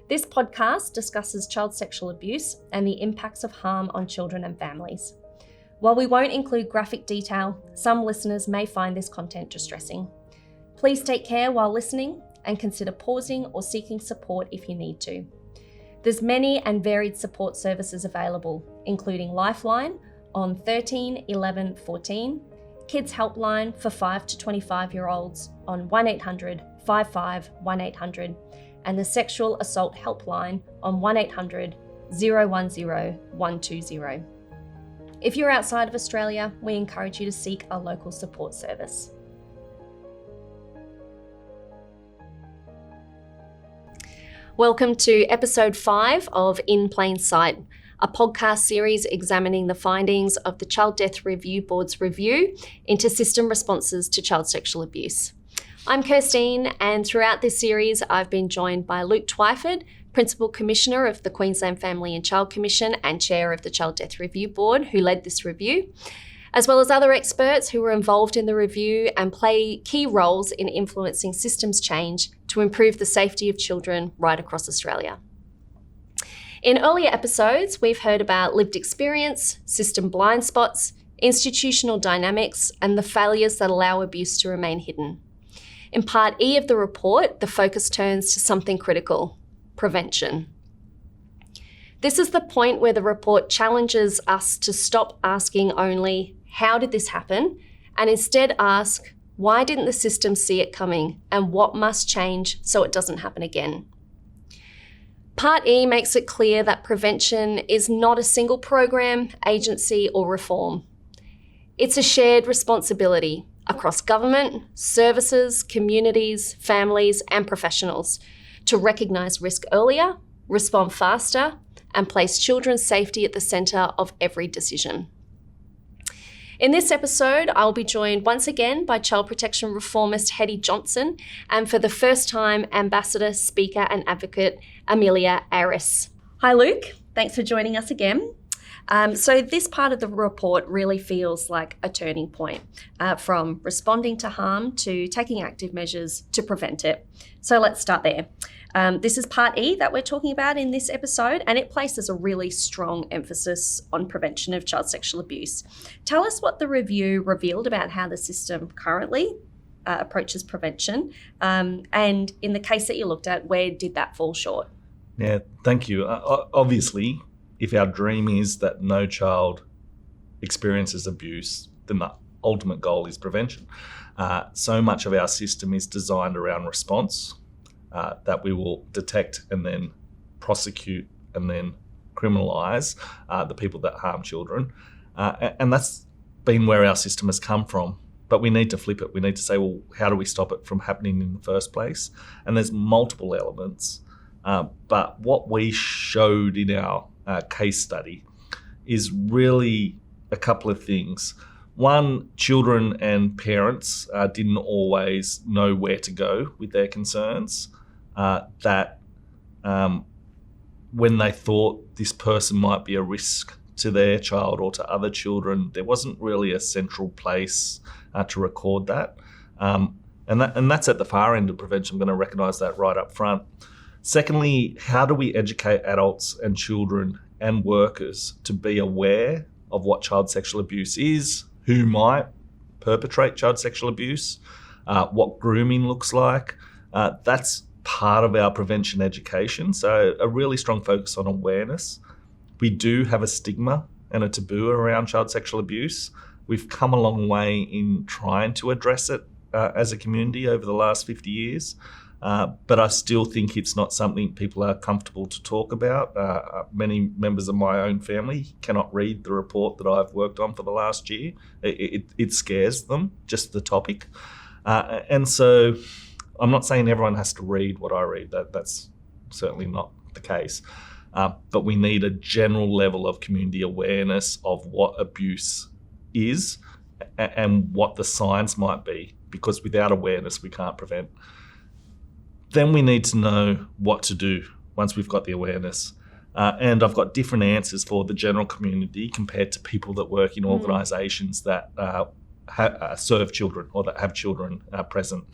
This podcast discusses child sexual abuse and the impacts of harm on children and families. While we won't include graphic detail, some listeners may find this content distressing. Please take care while listening and consider pausing or seeking support if you need to. There's many and varied support services available, including Lifeline on 13 11 14, Kids Helpline for 5 to 25-year-olds on 1800 55 1800, and the Sexual Assault Helpline on 1800 010 120. If you're outside of Australia, we encourage you to seek a local support service. Welcome to episode 5 of In Plain Sight, a podcast series examining the findings of the Child Death Review Board's review into system responses to child sexual abuse. I'm Kirstine, and throughout this series, I've been joined by Luke Twyford, Principal Commissioner of the Queensland Family and Child Commission and Chair of the Child Death Review Board, who led this review, as well as other experts who were involved in the review and play key roles in influencing systems change to improve the safety of children right across Australia. In earlier episodes, we've heard about lived experience, system blind spots, institutional dynamics, and the failures that allow abuse to remain hidden. In Part E of the report, the focus turns to something critical: prevention. This is the point where the report challenges us to stop asking only, how did this happen? And instead ask, why didn't the system see it coming? And what must change so it doesn't happen again? Part E makes it clear that prevention is not a single program, agency, or reform. It's a shared responsibility across government, services, communities, families, and professionals to recognise risk earlier, respond faster, and place children's safety at the centre of every decision. In this episode, I'll be joined once again by child protection reformist Hetty Johnson, and for the first time, Ambassador, Speaker and Advocate Amelia Aris. Hi Luke, thanks for joining us again. So this part of the report really feels like a turning point, from responding to harm to taking active measures to prevent it. So let's start there. This is Part E that we're talking about in this episode, and it places a really strong emphasis on prevention of child sexual abuse. Tell us what the review revealed about how the system currently approaches prevention, and in the case that you looked at, where did that fall short? Yeah, thank you. Obviously, if our dream is that no child experiences abuse, then the ultimate goal is prevention. So much of our system is designed around response, that we will detect and then prosecute and then criminalise the people that harm children. And that's been where our system has come from. But we need to flip it. We need to say, well, how do we stop it from happening in the first place? And there's multiple elements. But what we showed in our case study is really a couple of things. One, children and parents didn't always know where to go with their concerns, that when they thought this person might be a risk to their child or to other children, there wasn't really a central place to record that. And that's at the far end of prevention. I'm going to recognise that right up front. Secondly, how do we educate adults and children and workers to be aware of what child sexual abuse is, who might perpetrate child sexual abuse, what grooming looks like? That's part of our prevention education. So a really strong focus on awareness. We do have a stigma and a taboo around child sexual abuse. We've come a long way in trying to address it as a community over the last 50 years. But I still think it's not something people are comfortable to talk about. Many members of my own family cannot read the report that I've worked on for the last year. It scares them, just the topic. And so I'm not saying everyone has to read what I read. That's certainly not the case. But we need a general level of community awareness of what abuse is and what the signs might be, because without awareness, we can't prevent. Then we need to know what to do once we've got the awareness. And I've got different answers for the general community compared to people that work in organisations that serve children or that have children present.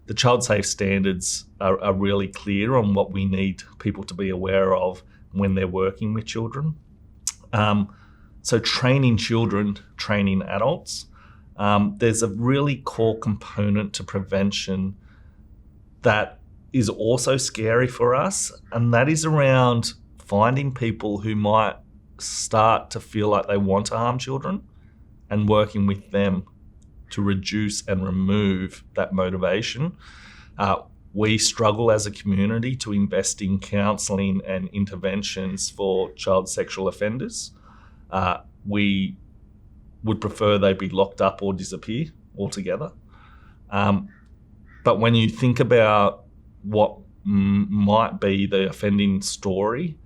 the child safe standards are really clear on what we need people to be aware of when they're working with children. So training children, training adults. There's a really core component to prevention that is also scary for us, and that is around finding people who might start to feel like they want to harm children and working with them to reduce and remove that motivation. We struggle as a community to invest in counselling and interventions for child sexual offenders. We would prefer they be locked up or disappear altogether. But when you think about what might be the offending story,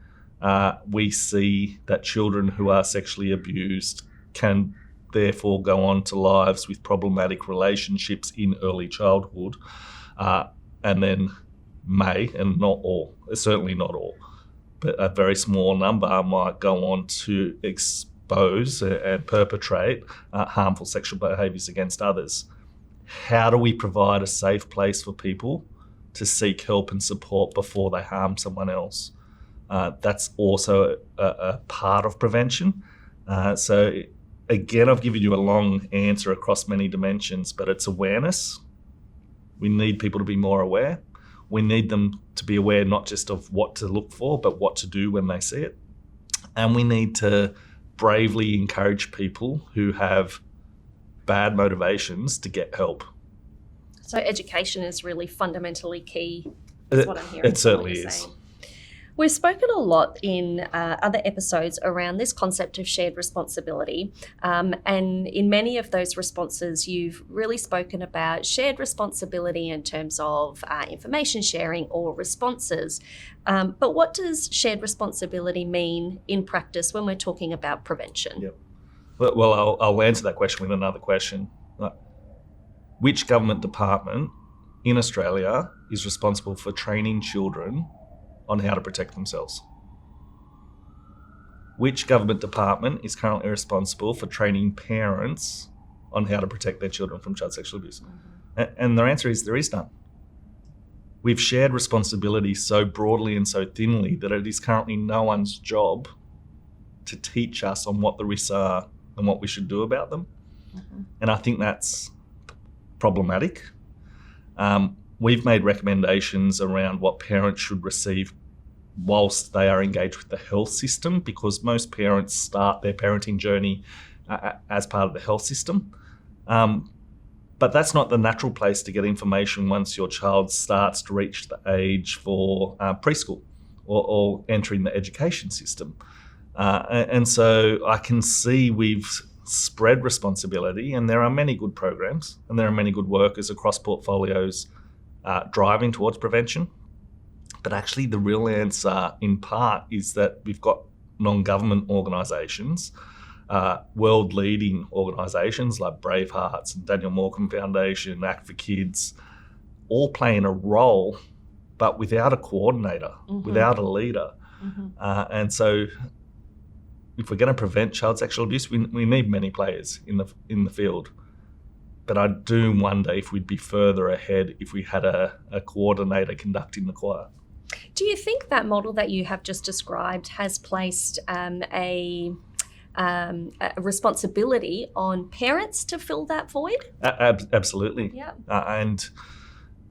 we see that children who are sexually abused can therefore go on to lives with problematic relationships in early childhood, and then may, and not all, certainly not all, but a very small number might go on to expose and perpetrate harmful sexual behaviours against others. How do we provide a safe place for people to seek help and support before they harm someone else? That's also a part of prevention. So again, I've given you a long answer across many dimensions, but it's awareness. We need people to be more aware. We need them to be aware not just of what to look for, but what to do when they see it. And we need to bravely encourage people who have bad motivations to get help. So education is really fundamentally key, is what I'm hearing. It certainly is. We've spoken a lot in other episodes around this concept of shared responsibility. And in many of those responses, you've really spoken about shared responsibility in terms of information sharing or responses. But what does shared responsibility mean in practice when we're talking about prevention? Yep. Well, I'll answer that question with another question. Which government department in Australia is responsible for training children on how to protect themselves? Which government department is currently responsible for training parents on how to protect their children from child sexual abuse? And their answer is there is none. We've shared responsibility so broadly and so thinly that it is currently no one's job to teach us on what the risks are and what we should do about them. And I think that's problematic. We've made recommendations around what parents should receive whilst they are engaged with the health system, because most parents start their parenting journey as part of the health system. But that's not the natural place to get information once your child starts to reach the age for preschool or entering the education system. And so I can see we've spread responsibility, and there are many good programs and there are many good workers across portfolios driving towards prevention. But actually the real answer in part is that we've got non-government organisations, world-leading organisations like Bravehearts and Daniel Morcombe Foundation, Act for Kids, all playing a role, but without a coordinator, without a leader. And so if we're going to prevent child sexual abuse, we need many players in the field. But I do wonder if we'd be further ahead if we had a coordinator conducting the choir. Do you think that model that you have just described has placed a responsibility on parents to fill that void? Absolutely. Yeah. And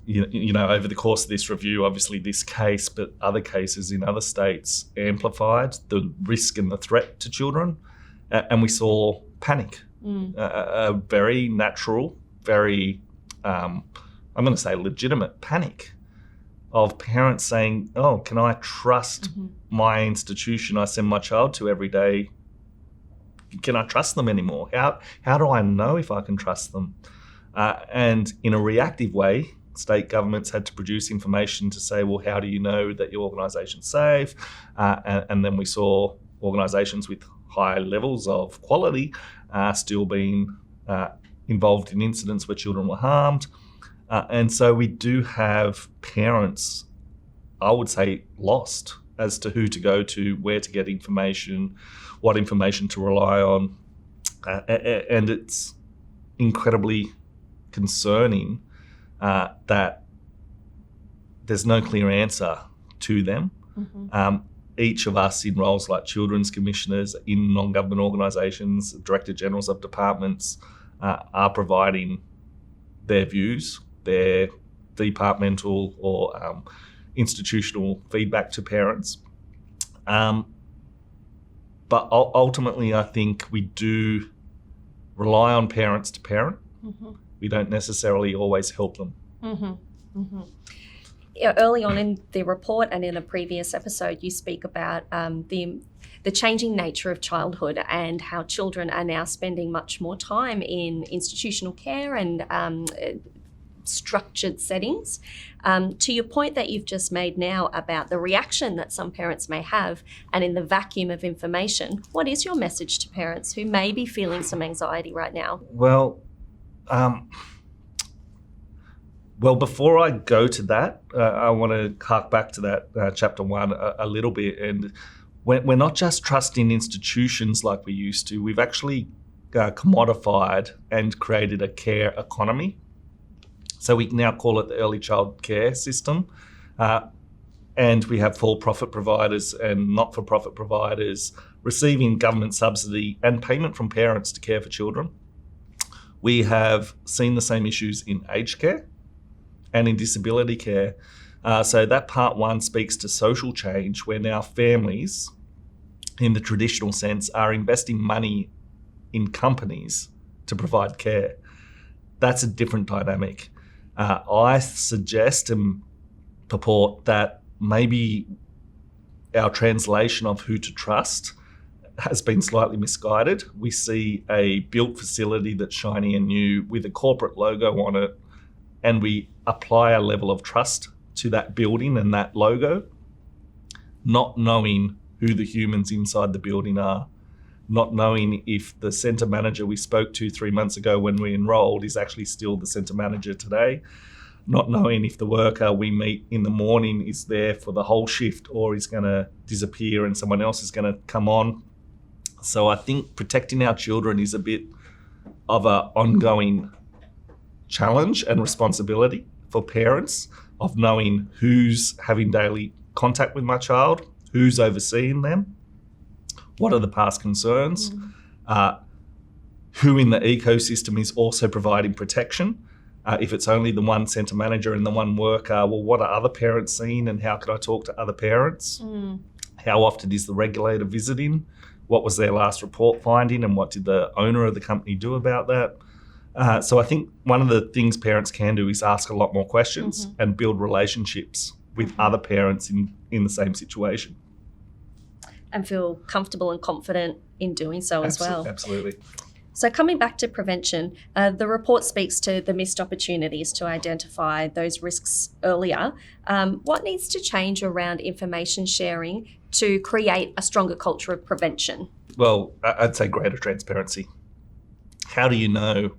you know, over the course of this review, obviously this case, but other cases in other states amplified the risk and the threat to children, and we saw panic. A very natural, very, I'm going to say legitimate panic of parents saying, oh, can I trust my institution I send my child to every day? Can I trust them anymore? How do I know if I can trust them? And in a reactive way, state governments had to produce information to say, well, how do you know that your organisation's safe? And then we saw organisations with high levels of quality still being involved in incidents where children were harmed. And so we do have parents, I would say, lost as to who to go to, where to get information, what information to rely on. And it's incredibly concerning that there's no clear answer to them. Each of us in roles like children's commissioners in non-government organisations, director generals of departments, are providing their views, their departmental or institutional feedback to parents. But ultimately, I think we do rely on parents to parent. We don't necessarily always help them. Early on in the report and in a previous episode, you speak about the changing nature of childhood and how children are now spending much more time in institutional care and structured settings. To your point that you've just made now about the reaction that some parents may have, and in the vacuum of information, what is your message to parents who may be feeling some anxiety right now? Well, before I go to that, I want to hark back to that chapter 1 a little bit. And we're not just trusting institutions like we used to. We've actually commodified and created a care economy. So we now call it the early child care system. And we have for-profit providers and not-for-profit providers receiving government subsidy and payment from parents to care for children. We have seen the same issues in aged care and in disability care. So that part 1 speaks to social change, where now families, in the traditional sense, are investing money in companies to provide care. That's a different dynamic. I suggest and purport that maybe our translation of who to trust has been slightly misguided. We see a built facility that's shiny and new with a corporate logo on it, and we apply a level of trust to that building and that logo, not knowing who the humans inside the building are, not knowing if the centre manager we spoke to 3 months ago when we enrolled is actually still the centre manager today, not knowing if the worker we meet in the morning is there for the whole shift or is going to disappear and someone else is going to come on. So I think protecting our children is a bit of an ongoing challenge and responsibility for parents, of knowing who's having daily contact with my child, who's overseeing them, what are the past concerns, who in the ecosystem is also providing protection. If it's only the one centre manager and the one worker, well, what are other parents seeing and how can I talk to other parents? How often is the regulator visiting? What was their last report finding and what did the owner of the company do about that? So I think one of the things parents can do is ask a lot more questions and build relationships with other parents in the same situation. And feel comfortable and confident in doing so as well. Absolutely. So coming back to prevention, the report speaks to the missed opportunities to identify those risks earlier. What needs to change around information sharing to create a stronger culture of prevention? Well, I'd say greater transparency. How do you know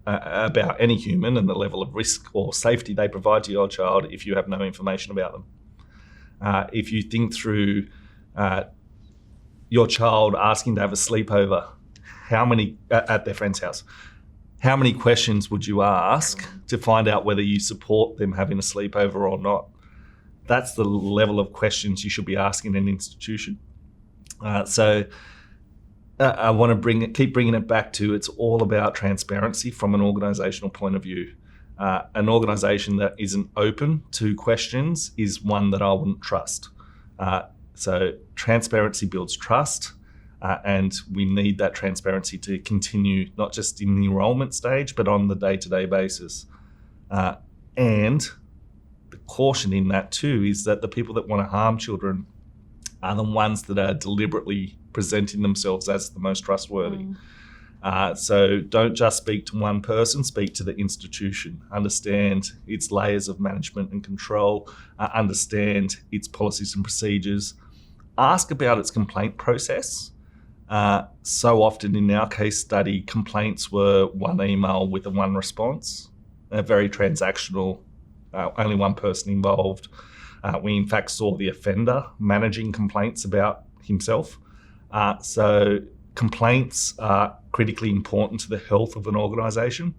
about any human and the level of risk or safety they provide to your child if you have no information about them? If you think through your child asking to have a sleepover, how many at their friend's house, how many questions would you ask to find out whether you support them having a sleepover or not? That's the level of questions you should be asking an institution. So I want to keep bringing it back to it's all about transparency from an organisational point of view. An organisation that isn't open to questions is one that I wouldn't trust. So transparency builds trust, and we need that transparency to continue not just in the enrolment stage, but on the day-to-day basis. And the caution in that too is that the people that want to harm children are the ones that are deliberately presenting themselves as the most trustworthy. So don't just speak to one person, speak to the institution. Understand its layers of management and control, understand its policies and procedures. Ask about its complaint process. So often in our case study, complaints were one email with a one response, very transactional, only one person involved. We in fact saw the offender managing complaints about himself. So complaints are critically important to the health of an organisation.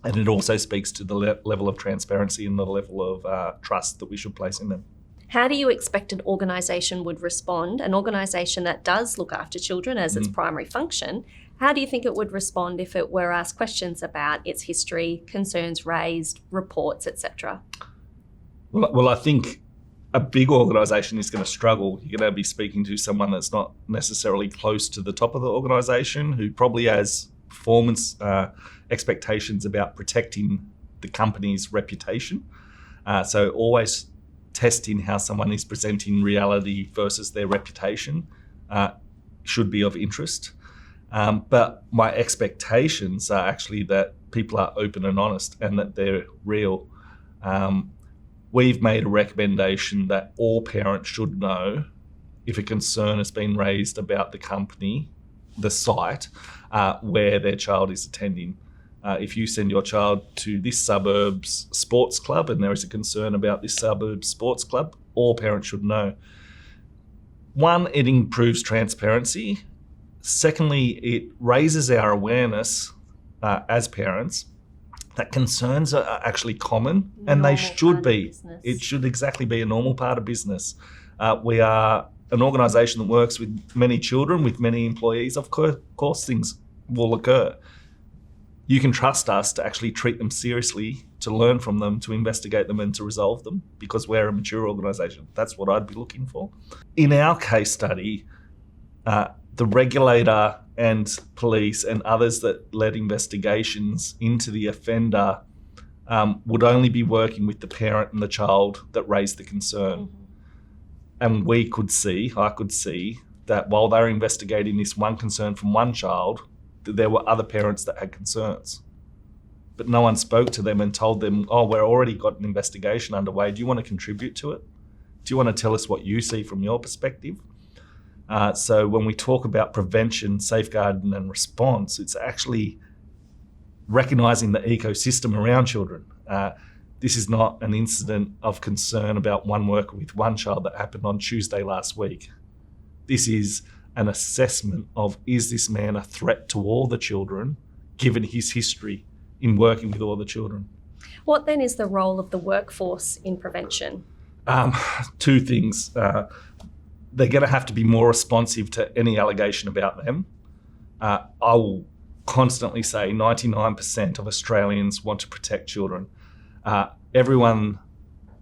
And it also speaks to the level of transparency and the level of trust that we should place in them. How do you expect an organisation would respond, an organisation that does look after children as its primary function? How do you think it would respond if it were asked questions about its history, concerns raised, reports, etc.? Well, I think a big organisation is going to struggle. You're going to be speaking to someone that's not necessarily close to the top of the organisation, who probably has performance expectations about protecting the company's reputation. So always testing how someone is presenting reality versus their reputation should be of interest. But my expectations are actually that people are open and honest and that they're real. We've made a recommendation that all parents should know if a concern has been raised about the company, the site, where their child is attending. If you send your child to this suburb's sports club and there is a concern about this suburb's sports club, all parents should know. One, it improves transparency. Secondly, it raises our awareness as parents that concerns are actually common, and they should be. It should exactly be a normal part of business. We are an organisation that works with many children, with many employees. Of course, things will occur. You can trust us to actually treat them seriously, to learn from them, to investigate them and to resolve them, because we're a mature organisation. That's what I'd be looking for. In our case study, the regulator and police and others that led investigations into the offender would only be working with the parent and the child that raised the concern. Mm-hmm. And I could see that while they were investigating this one concern from one child, that there were other parents that had concerns. But no one spoke to them and told them, oh, we've already got an investigation underway. Do you want to contribute to it? Do you want to tell us what you see from your perspective? So when we talk about prevention, safeguarding and response, it's actually recognising the ecosystem around children. This is not an incident of concern about one worker with one child that happened on Tuesday last week. This is an assessment of, is this man a threat to all the children, given his history in working with all the children? What then is the role of the workforce in prevention? Two things. They're going to have to be more responsive to any allegation about them. I will constantly say 99% of Australians want to protect children. Everyone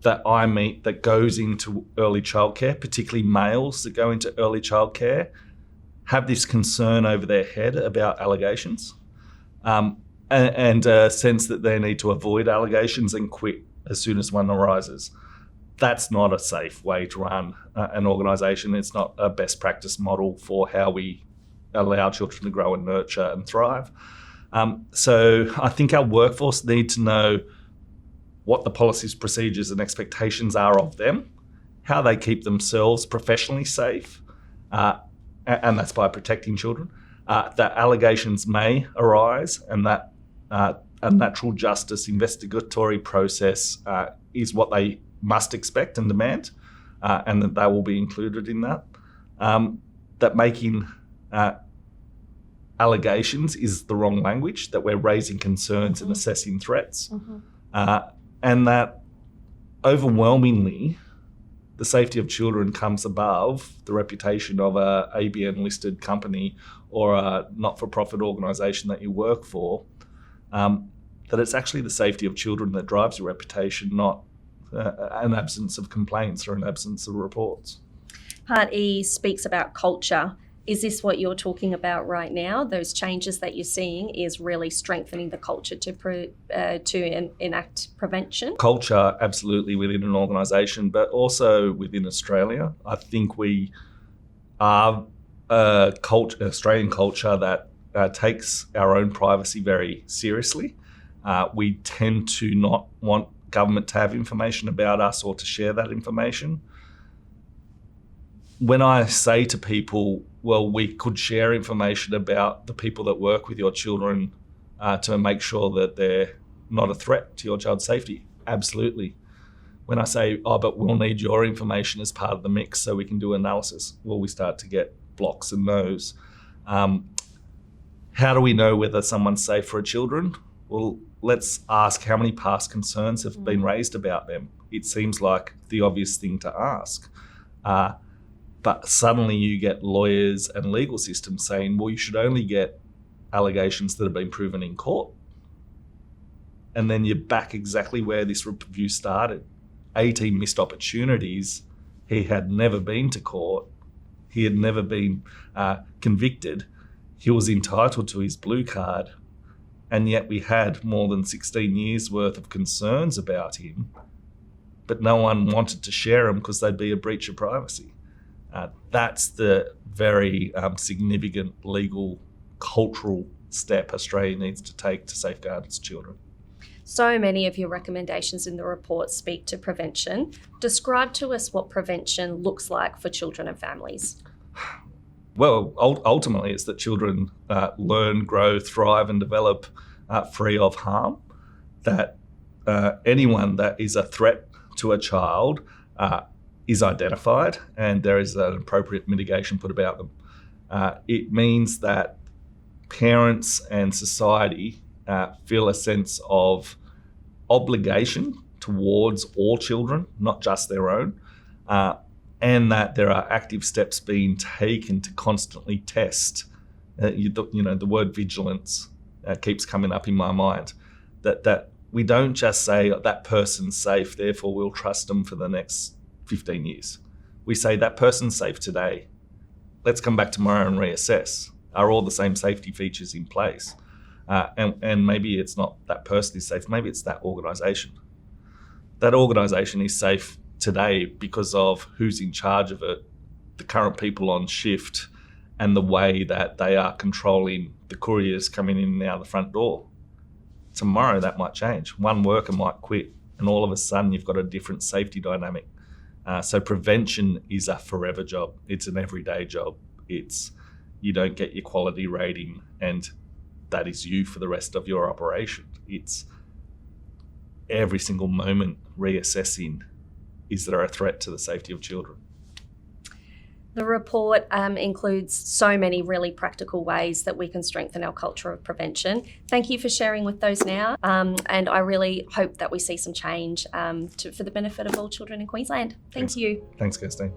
that I meet that goes into early childcare, particularly males that go into early childcare, have this concern over their head about allegations and a sense that they need to avoid allegations and quit as soon as one arises. That's not a safe way to run an organisation. It's not a best practice model for how we allow children to grow and nurture and thrive. So I think our workforce need to know what the policies, procedures and expectations are of them, how they keep themselves professionally safe, and that's by protecting children, that allegations may arise and that a natural justice investigatory process is what they must expect and demand, and that they will be included in that. That making allegations is the wrong language, that we're raising concerns and assessing threats, and that overwhelmingly the safety of children comes above the reputation of a ABN listed company or a not-for-profit organisation that you work for, that it's actually the safety of children that drives your reputation, not an absence of complaints or an absence of reports. Part E speaks about culture. Is this what you're talking about right now? Those changes that you're seeing is really strengthening the culture to enact prevention? Culture, absolutely, within an organisation, but also within Australia. I think we are Australian culture that takes our own privacy very seriously. We tend to not want government to have information about us or to share that information. When I say to people, well, we could share information about the people that work with your children to make sure that they're not a threat to your child's safety, absolutely. When I say, but we'll need your information as part of the mix so we can do analysis, well, we start to get blocks and no's. How do we know whether someone's safe for children? Well, let's ask how many past concerns have been raised about them. It seems like the obvious thing to ask. But suddenly you get lawyers and legal systems saying, well, you should only get allegations that have been proven in court. And then you're back exactly where this review started. 18 missed opportunities. He had never been to court. He had never been convicted. He was entitled to his blue card. And yet we had more than 16 years worth of concerns about him, but no one wanted to share them because they'd be a breach of privacy. That's the very significant legal, cultural step Australia needs to take to safeguard its children. So many of your recommendations in the report speak to prevention. Describe to us what prevention looks like for children and families. Well, ultimately, it's that children learn, grow, thrive, and develop free of harm. That anyone that is a threat to a child is identified, and there is an appropriate mitigation put about them. It means that parents and society feel a sense of obligation towards all children, not just their own, and that there are active steps being taken to constantly test. The word vigilance keeps coming up in my mind. That we don't just say that person's safe, therefore we'll trust them for the next 15 years. We say that person's safe today. Let's come back tomorrow and reassess. Are all the same safety features in place? And maybe it's not that person is safe, maybe it's that organisation. That organisation is safe today because of who's in charge of it, the current people on shift, and the way that they are controlling the couriers coming in and out the front door. Tomorrow that might change. One worker might quit, and all of a sudden you've got a different safety dynamic. So prevention is a forever job. It's an everyday job. You don't get your quality rating and that is you for the rest of your operation. It's every single moment reassessing, is there a threat to the safety of children? The report includes so many really practical ways that we can strengthen our culture of prevention. Thank you for sharing with those now. And I really hope that we see some change for the benefit of all children in Queensland. Thank you. Thanks, Kirstine.